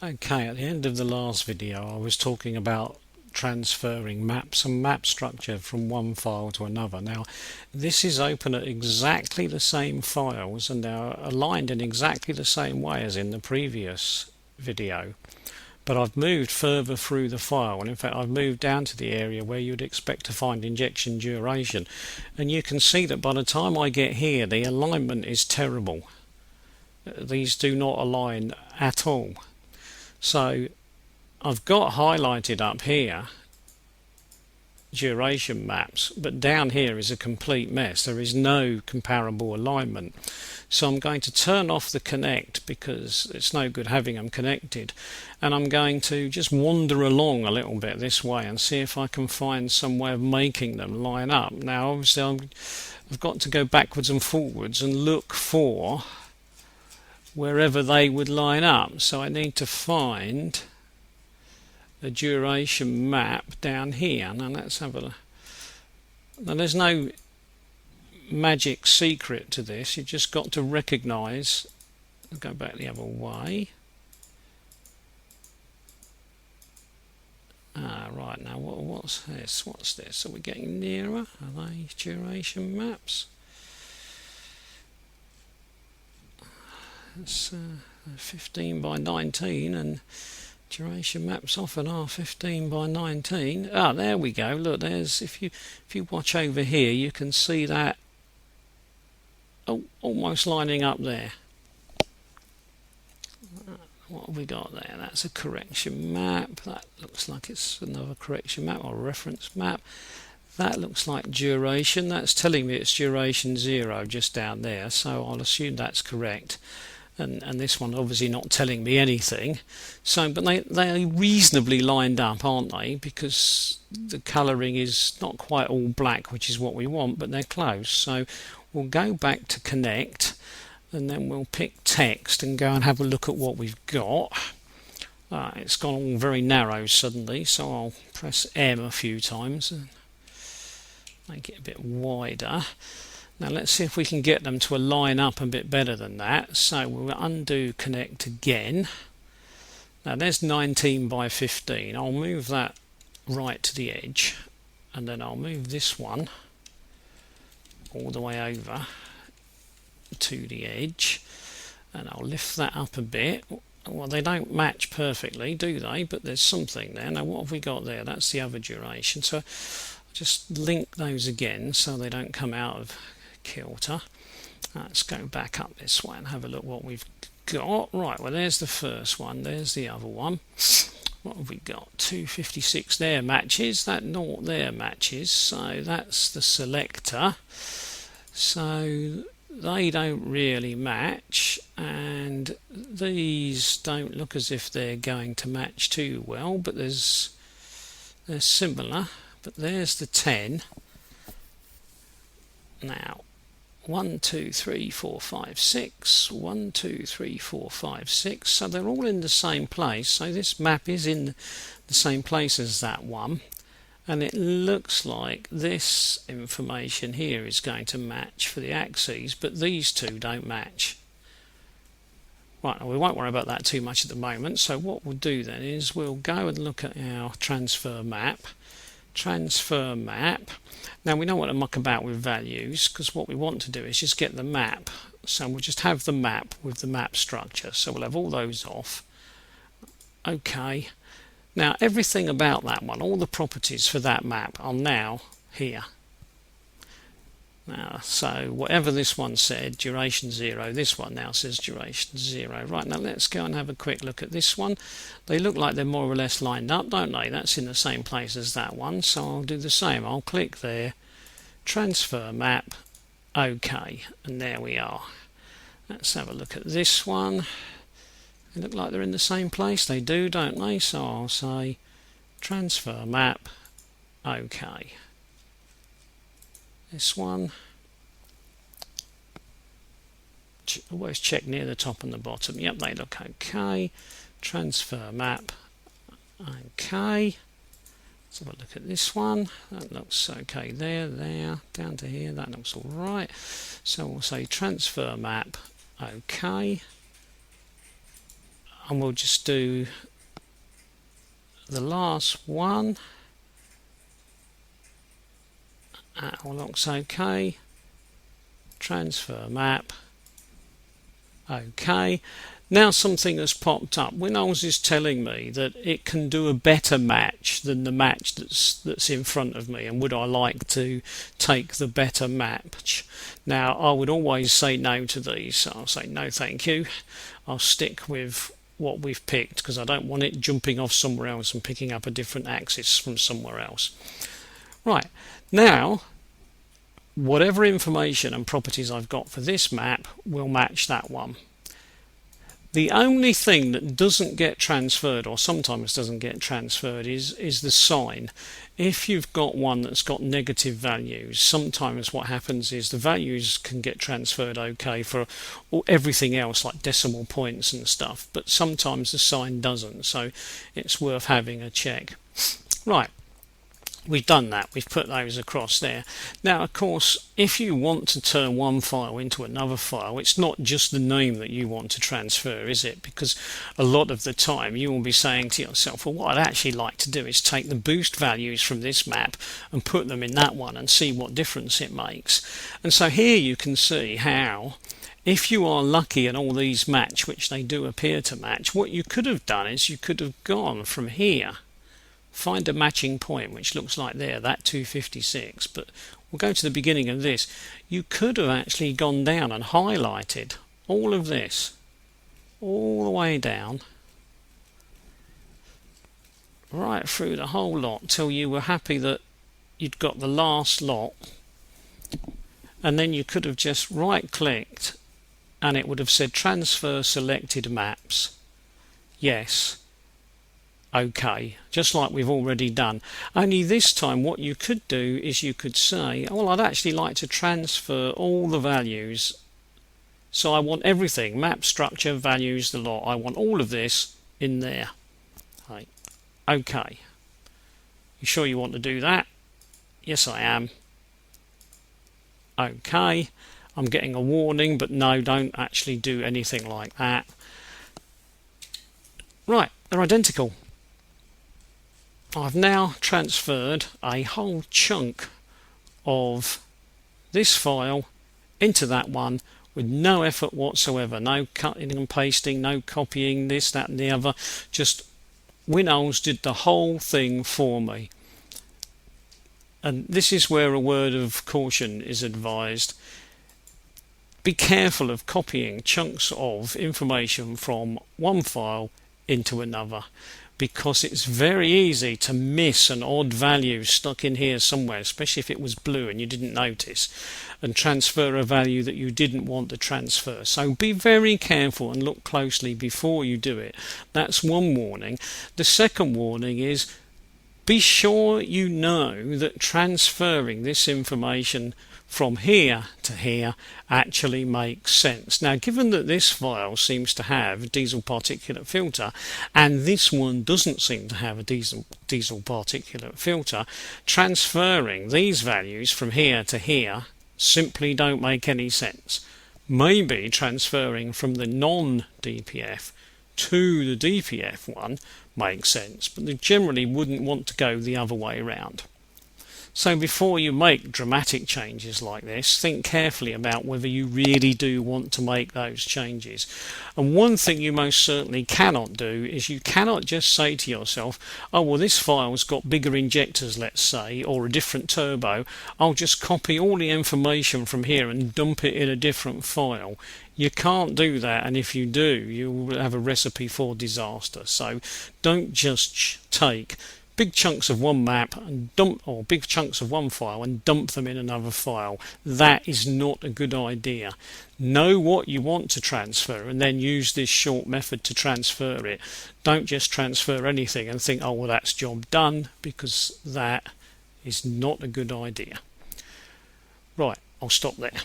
Okay, at the end of the last video I was talking about transferring maps and map structure from one file to another. Now this is open at exactly the same files and they're aligned in exactly the same way as in the previous video, but I've moved further through the file, and in fact I've moved down to the area where you'd expect to find injection duration, and you can see that by the time I get here the alignment is terrible. These do not align at all. So I've got highlighted up here duration maps, but down here is a complete mess. There is no comparable alignment. So I'm going to turn off the connect because it's no good having them connected, and I'm going to just wander along a little bit this way and see if I can find some way of making them line up. Now obviously I've got to go backwards and forwards and look for wherever they would line up. So I need to find a duration map down here. Now let's have a look. Now there's no magic secret to this. You've just got to recognize, go back the other way. Right, now what's this? What's this? Are we getting nearer? Are they duration maps? It's 15 by 19, and duration maps often are 15 by 19. There we go. Look, there's, if you watch over here, you can see that almost lining up there. What have we got there? That's a correction map. That looks like it's another correction map or reference map. That looks like duration. That's telling me it's duration 0 just down there, so I'll assume that's correct. And this one obviously not telling me anything. So, but they are reasonably lined up, aren't they? Because the colouring is not quite all black, which is what we want, but they're close. So we'll go back to connect, and then we'll pick text and go and have a look at what we've got. It's gone all very narrow suddenly, so I'll press M a few times and make it a bit wider. Now let's see if we can get them to align up a bit better than that. So we'll undo connect again. Now there's 19 by 15. I'll move that right to the edge, and then I'll move this one all the way over to the edge, and I'll lift that up a bit. Well, they don't match perfectly, do they? But there's something there. Now what have we got there? That's the other duration. So I'll just link those again so they don't come out of kilter. Let's go back up this way and have a look what we've got. Right, well there's the first one, there's the other one. What have we got? 256 there matches, that naught there matches, so that's the selector. So they don't really match, and these don't look as if they're going to match too well, but they're similar. But there's the 10. Now 1 2 3 4 5 6, 1 2 3 4 5 6, so they're all in the same place. So this map is in the same place as that one, and it looks like this information here is going to match for the axes, but these two don't match. Right, we won't worry about that too much at the moment. So what we'll do then is we'll go and look at our transfer map. Transfer map. Now we don't want to muck about with values, because what we want to do is just get the map. So we'll just have the map with the map structure. So we'll have all those off. Okay. Now everything about that one, all the properties for that map are now here. Now, so whatever this one said, duration 0, this one now says duration 0. Right, now let's go and have a quick look at this one. They look like they're more or less lined up, don't they? That's in the same place as that one, so I'll do the same. I'll click there, transfer map, OK, and there we are. Let's have a look at this one. They look like they're in the same place. They do, don't they? So I'll say transfer map, OK. This one, always check near the top and the bottom. Yep, they look okay. Transfer map, okay. Let's have a look at this one. That looks okay there, down to here. That looks all right. So we'll say transfer map, okay. and we'll just do the last one. That all looks okay. Transfer map. Okay. Now something has popped up. winols is telling me that it can do a better match than the match that's in front of me, and would I like to take the better match? Now I would always say no to these. I'll say no thank you. I'll stick with what we've picked because I don't want it jumping off somewhere else and picking up a different axis from somewhere else. Right, now whatever information and properties I've got for this map will match that one. The only thing that doesn't get transferred, or sometimes doesn't get transferred, is the sign. If you've got one that's got negative values, sometimes what happens is the values can get transferred okay for everything else like decimal points and stuff, but sometimes the sign doesn't, so it's worth having a check. Right. We've done that, we've put those across there. Now of course if you want to turn one file into another file, it's not just the name that you want to transfer, is it? Because a lot of the time you will be saying to yourself, well, what I'd actually like to do is take the boost values from this map and put them in that one and see what difference it makes. And so here you can see how, if you are lucky and all these match, which they do appear to match, what you could have done is you could have gone from here, find a matching point, which looks like there, that 256, but we'll go to the beginning of this. You could have actually gone down and highlighted all of this all the way down right through the whole lot till you were happy that you'd got the last lot, and then you could have just right clicked and it would have said transfer selected maps, yes, okay, just like we've already done. Only this time what you could do is you could say, oh, well, I'd actually like to transfer all the values, so I want everything, map, structure, values, the lot, I want all of this in there. Right. Okay, you sure you want to do that? Yes, I am. Okay, I'm getting a warning, but no, don't actually do anything like that. Right, they're identical. I've now transferred a whole chunk of this file into that one with no effort whatsoever, no cutting and pasting, no copying this, that and the other, just winols did the whole thing for me. And this is where a word of caution is advised. Be careful of copying chunks of information from one file into another, because it's very easy to miss an odd value stuck in here somewhere, especially if it was blue and you didn't notice, and transfer a value that you didn't want to transfer. So be very careful and look closely before you do it. That's one warning. The second warning is, be sure you know that transferring this information from here to here actually makes sense. Now, given that this file seems to have a diesel particulate filter and this one doesn't seem to have a diesel particulate filter, transferring these values from here to here simply don't make any sense. Maybe transferring from the non-DPF to the DPF one makes sense, but they generally wouldn't want to go the other way around. So before you make dramatic changes like this, think carefully about whether you really do want to make those changes. And one thing you most certainly cannot do is you cannot just say to yourself, oh, well, this file's got bigger injectors, let's say, or a different turbo, I'll just copy all the information from here and dump it in a different file. You can't do that, and if you do, you will have a recipe for disaster. So don't just take big chunks of one map and or big chunks of one file and dump them in another file. That is not a good idea. Know what you want to transfer and then use this short method to transfer it. Don't just transfer anything and think, oh, well, that's job done, because that is not a good idea. Right, I'll stop there.